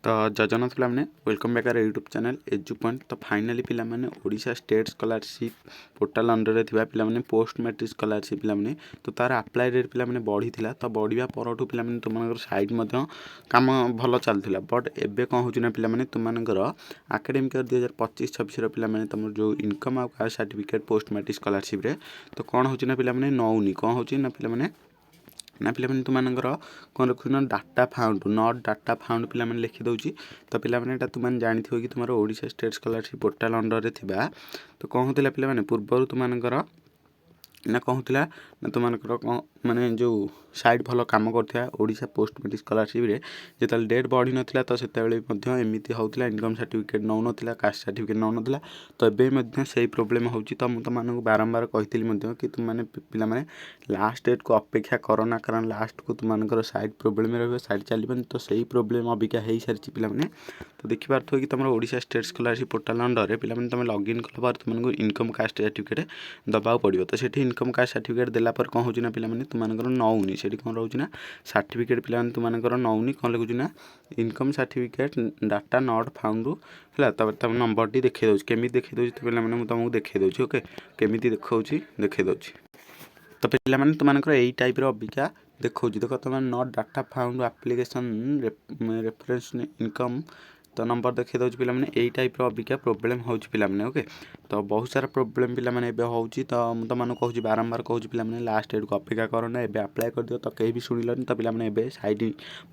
तो जजनत पे welcome back our YouTube channel एजु point. तो फाइनाली पे Odisha state scholarship portal under पे पोस्ट मैट्रिक स्कॉलरशिप पे तो तार अप्लाई रेट पे बढ़ी तो बढ़िया परठू पे तुम साइड कम भल चलता बट एबे कौन हो पे तुम आकाडेमिक 2025-26 पे तुम जो इनकम आ caste certificate post matric scholarship तो कौन हो पे नौनी कौन हो पे पे तुमर कौन रखुना डाटा फाउंड नट डाटा फाउंड पे लिखी दूसरी। तो पे तुम जानी कि तुम Odisha state scholarship portal under थिबा तो कौन होता पे पूर्वर तुमर ना कहूला ना तुम कौन माने जो साइड भल कम कर ओडिशा पोस्ट मैट्रिक स्कॉलरशिप रे जो डेट बढ़ी नाला तो से एमती होता इनकम सर्टिफिकेट नौ ना कास्ट सर्टिफिकेट नौ ना तो ये से प्रोब्लेम हो तो मुझे बारंबार कही कि तुमने पे लास्ट डेट को अपेक्षा कर ना कारण लास्ट को तुम साइड प्रोब्लेम रही साइड चलनी तो सही प्रोब्लेम अबिका हो सारी पे तो देखिपे कि तुम Odisha state scholarship portal under पे तुम लॉगिन कला तुमको इनकम कास्ट सर्टिफिकेट दबा पड़ो तो सेठी इनकम कास्ट सर्टिफिकेट देला पर कौन होना पे तुमको नौनी से कौन रोचे सर्टिफिकेट पे तुमको नौनी कौन लिखुना income certificate data not found है तुम नंबर टी देखी दूसरी केमी देखी दूसरी तो पे तुमको देखी दूसरी ओके केमी देखा देखी दूसरी। तो पे तुमको यही टाइप अबिका देखा देख तुम not data found application reference income तो नंबर देखी दूसरी पे यही टाइप अबिका प्रोब्लेम हो पे ओके। तो बहुत सारा प्रोब्लेम पे हो तो तुमको कहूँ बारंबार कहूँ पे लास्ट डेट को अपेक्षा करना एबे अप्लाई कर दियो तो कहीं भी शुणिलन तो पे साइड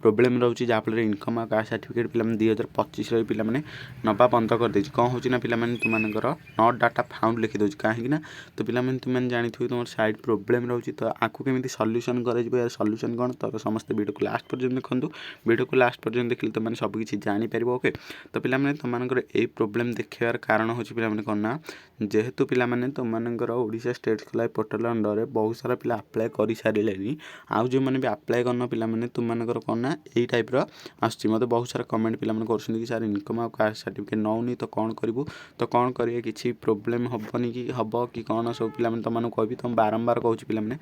प्रोब्लेम रोचे जहाँफल इनकम कास्ट सर्टिफिकेट पे 2025 पे नवा बंद कर देती कौन हो पे तुमको नॉट डाटा फाउंड लिखी दूसरी कहीं तो पे तुमने जानी तुम साइड प्रोब्लेम रोचे तो आपको केमी सल्यूशन कर सल्यूशन कौन तो समस्त वीडियो को लास्ट पर्यटन देखूँ वीडियो को लास्ट पर्यटन देखिए तुमने सबकि जानीपर ओके। तो पे तुमको ये प्रोब्लेम देखार कारण हो पे कौन ना जेहेतु पे तुमर Odisha state scholarship portal under बहुत सारा पिला अप्लाई कर सारे आउ जो मैंने भी अप्लाई करना पे तुमको कौन ना यही टाइप आस बहुत सारा कमेंट पे सर इनकम आ कास्ट सर्टिफिकेट नौनी तो कौन करूँ तो कौन करेंगे किसी प्रोब्लेम हेनी कि हम कि कौन सब पे तुमको कह तुम बारंबार कहूँ पे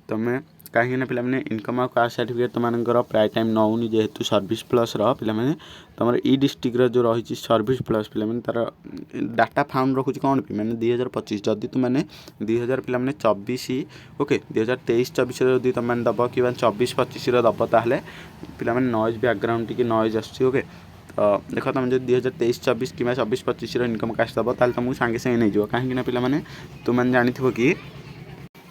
तुम्हें कहीं पे इनकम आ कास्ट सर्टिफिकेट तुमको प्राय टाइम नौनी जेहेतु सर्विस प्लस पे तुम ई डिस्ट्रिक्ट जो रही सर्विस प्लस पे तार डाटा फाउंड रखुच कौन पे मैंने 2025 जदि तुमने 2000 पे 24 ओके 2023-24 जब तुमने दब कि 24-25 दब ताले पे नॉइज बैकग्राउंड टी नॉइज आस ओके। तो देख तुम जो 2023-24 कि 24-25 इनकम कास्ट दब ताले तुमको सागे सागे नहीं कहीं पे तुमने जानी कि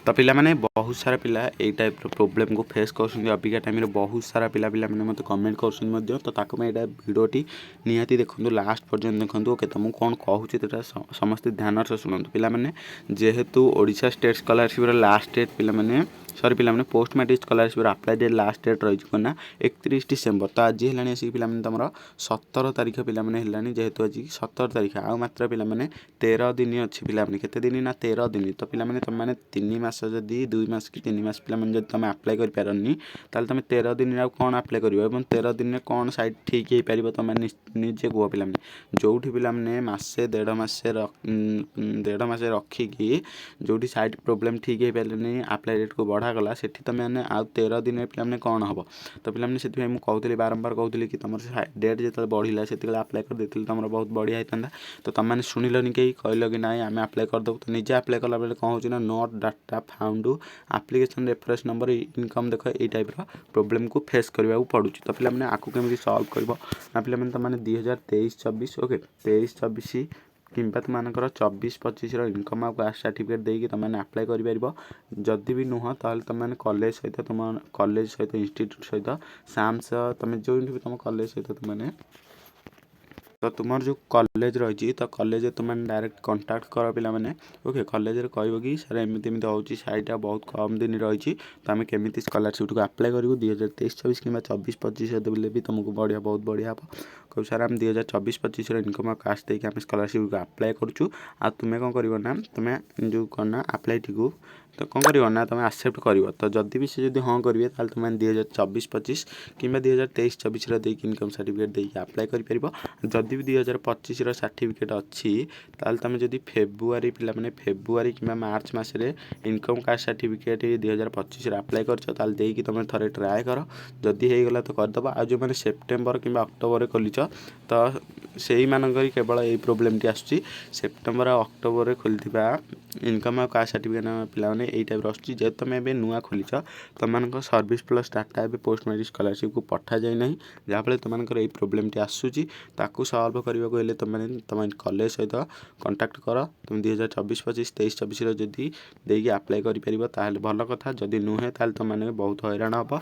तो पे बहुत सारा पिला यही टाइप प्रोब्लेम को फेस कर अबिका टाइम बहुत सारा पिला मतलब कमेंट कर तो ताको मैं भिडटी निहाती देखो लास्ट पर्यटन देखो ओके। तो मुझे कौन कहूँ समस्त ध्यान से शुणु पे जेहेतु Odisha state scholarship last date पे सॉरी पे post matric scholarship apply date last date रही ना 31 डिसेम्बर तो आज है आसिक पे तुम 17 तारीख पे जेहेतु आज 17 तारीख आउ मात्र पे 13 दिन अच्छी पे केते दिन ना 13 दिन तो पे तुमने 3 मास जदि 2 मास कि 3 मास पे तुम अप्लाई कर पारनी तुम 13 दिन कौन अप्लाई कर 13 दिन में कौन साइड ठीक हो पार तुम निजे कह पे जो पे मसे देढ़ मसे रखिकी जो साइड प्रोब्लेम ठीक हो पारे अप्लाई डेट को बढ़ागला से तुमने आउ 13 दिन पे कौन हम तो पे से कहूली बारंबार कहूली कि तुम डेट जो बढ़ला से अप्लाई कर देती तुम बहुत बढ़िया होता तो तुमने शुणिलनि कहीं कहल कि ना आम अप्लाई करदेव तो निजे अप्लाई कला बेले कौन हो not data found application reference number income देख ये टाइप प्रोब्लेम को फेस करने पड़ू तो पे आपको केमी सल्व कर पे तुमने 2023-24 ओके 23-24 किंबा तुमको 24-25 इनकम आ कास्ट सर्टिफिकेट देकी तुमने अप्लाई कर जदि भी नुह तो तुमने कॉलेज सहित तुम कॉलेज सहित इंस्टीट्यूट सहित साम्स तुम जो भी तुम कॉलेज सहित तुमने तो तुम जो कॉलेज रही तो कॉलेज तुमने डायरेक्ट कांटेक्ट कर पे ओके कॉलेज कह कि सर एमती हो साइड बहुत कम दिन रही तो आम केमी स्कॉलरशिप को अप्लाई करूँ 2023-24 कि 24-25 भी तुमको बढ़िया बहुत बढ़िया कहू सार आम 2024-25 इनकम और कास्ट देके आम स्कॉलरशिप को अप्लाई करूँ आ तुम्हें कौन कर ना तुम्हें जो करना अप्लाई टी तो कौन कर ना तुम आक्सेप्ट कर तो जदि भी सी हाँ करेंगे तो तुम 2024-25 कि 2023-24 इनकम सर्टिफिकेट देके अप्लाई कर जदि भी 2025 सर्टिफिकेट अच्छी ताल तुम जब फेब्रुआरी पे फेब्रुआरी कि मार्च मसरे इनकम कास्ट सर्टिफिकेट 2025 अप्लाई कर तुम थे ट्राए कर जदि होगला तो करदे आ जो मैंने सेप्टेम्बर कि अक्टोबर खोलीच तो से मानक केवल यही प्रोब्लेम टी आसूँ सेप्टेम्बर अक्टोबर खोली इनकम और कास्ट सर्टिफिकेट पे यही टाइप आसूँ जेहेतु तुम ए नुआ खोलीच तुम सर्विस प्लस डाटा ए पोस्ट मैट्रिक स्कॉलरशिप को पठा जाए ना जहाँफल तुम यही प्रोब्लेम टी आसूँ ताकू सल्व करने को तुम कॉलेज सहित कंटाक्ट कर तुम 2024-25 23-24 जदि देकी अप्लाई कर भल कथा जदि नुहे ताल तुमने बहुत हैरान हम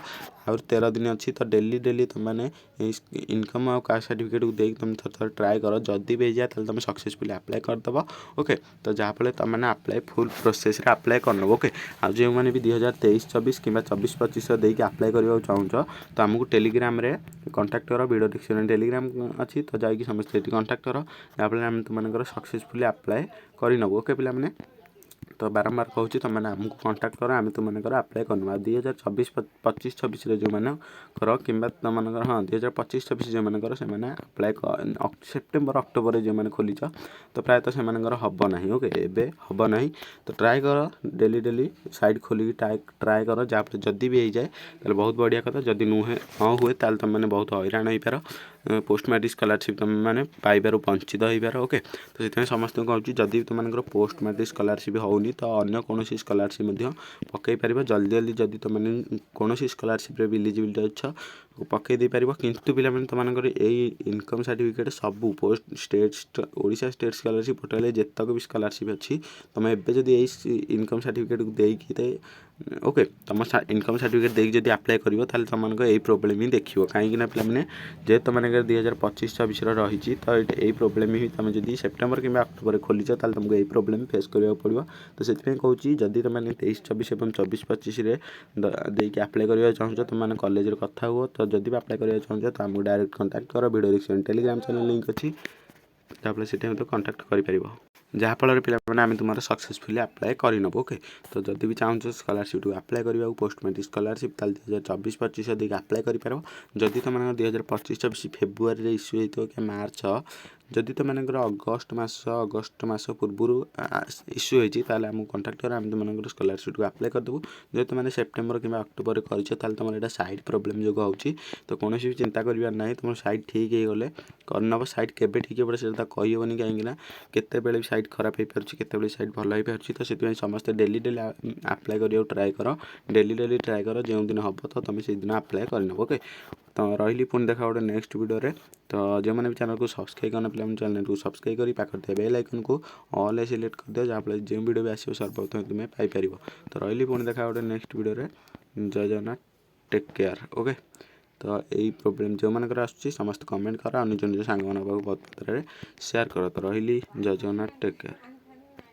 और 13 दिन अच्छी तो डेली तुमने इनकम और कास्ट सर्टिफिकेट को देख तुम थोड़ा ट्राए कर जदि भी जाए तुम सक्सेसफुली अप्लाई करदेव ओके तो जहाँफल तुमने अप्लाई फुल प्रोसेस अप्लाई करनब ओके आ जो मैंने भी 2023-24 कि 24-25 देकी अप्लाई करने चाहूँ तो आमको टेलीग्राम रे कंटाक्ट कर वीडियो डिस्क्रिप्शन टेलीग्राम अच्छी तो जाकि समस्त कंटाक्ट कर जहाँफल आम तुम सक्सेसफुली अप्लाई करनब ओके पे तो बारंबार कहूँ तुमने आमको कंटाक्ट कर आम तुम अप्लाई करना 2024-25-26 जो मैंने कर कि तुम हाँ 2025-26 जो मैंने से अप्लाई सेप्टेम्बर अक्टोबर जो मैंने खोलीच तो प्रायतः से हम ना ओके एवं हम ना तो ट्राए कर डेली साइड खोलिक ट्राए कर जहाँ जदि भी हो जाए तो बहुत बढ़िया कथा जदि नुहे हाँ हुए ताल तुम मैंने बहुत हैरान हो पार पोस्ट मैट्रिक स्कॉलरशिप तुम मैंने पाइबार वंचित हो पार ओके तो से समस्त कहूँ जदि तुम पोस्ट मैट्रिक स्कॉलरशिप होनी तो अन्य कौन स्कॉलरशिप पकई पार जल्दी जदि तुमने कौन स्कॉलरशिप एलिजिबिलिटी अच्छा पकई दे पार किंतु पे तुम यही इनकम सर्टिफिकेट सब post state Odisha state scholarship portal जितक भी स्कॉलरशिप अच्छी तुम एवं जब यही इनकम सर्टिफिकेट को देकी ओके तुम इनकम सर्टिफिकेट देख जब अप्लाई कर तुम यही प्रोब्लेम ही देखिए कहीं पे जे तुमने 2025-26 रही तो यही प्रोब्लेम ही तुम जब सेप्टेम्बर कि अक्टोबर खोलीच तुमको यही प्रोब्लेम फेस करा पड़ो तो से कहूँ जदि तुमने 23-24 और 24-25 देकी अप्लाई करने चाहूँ तुमने कॉलेज कथा हुआ तो जब भी अप्लाई करने चाहूँ तो आमको डायरेक्ट कंटाक्ट कर video description Telegram channel link अच्छी जहाँफल से कंटाक्ट कर जहाँफल पे आम तुम सक्सेसफुली अप्लाई करनब ओके तो जब भी चाहूँ स्कॉलरशिप अप्लाई करने पोस्ट मैट्रिक स्कॉलरशिप 2024-25 देख अप्लाई कर जदि तुम 2025-26 फेब्रुआरी इश्यू होता कि मार्च जदि तुम अगस्ट मस पूर्व इश्यू होती आमको कंटाक्ट कर आम तुम स्कॉलरशिप अप्लाई करदेबू जो तुमने सेप्टेम्बर कि अक्टोबर कर तुम यहाँ साइड प्रोब्लेम जो होची तो कौन भी चिंता करार ना तुम साइड ठीक हो गले करनब साइड केवे ठीक हो पड़े कहीहनी कहीं केत साइड खराब हो पार्टी केत साइड भल हो पार्टी तो से समस्त डेली अप्लाई करने ट्राए कर डेली ट्राए कर जो दिन हम तो तुम से दिन अप्लाई करनब ओके तो रही पुणी देखा गोटे नेक्स्ट वीडियो तो जो मैंने भी चैनल को सब्सक्राइब करना पे चैनल को सब्सक्राइब कर पाखे बेल आइकन को ऑल सिलेक्ट कर दियो जहाँफल जो वीडियो भी आसो सर्वप्रथम तुम्हें पाइपर तो रही पुणी देखा गोटे नेक्स्ट वीडियो जय जगन्नाथ टेक केयर ओके तो यही प्रोब्लेम जो मानकर आसूँ समस्त कमेंट कर निज निज सांग बहुत मात्रा सेयार कर तो रही जय जगन्नाथ टेक केयर।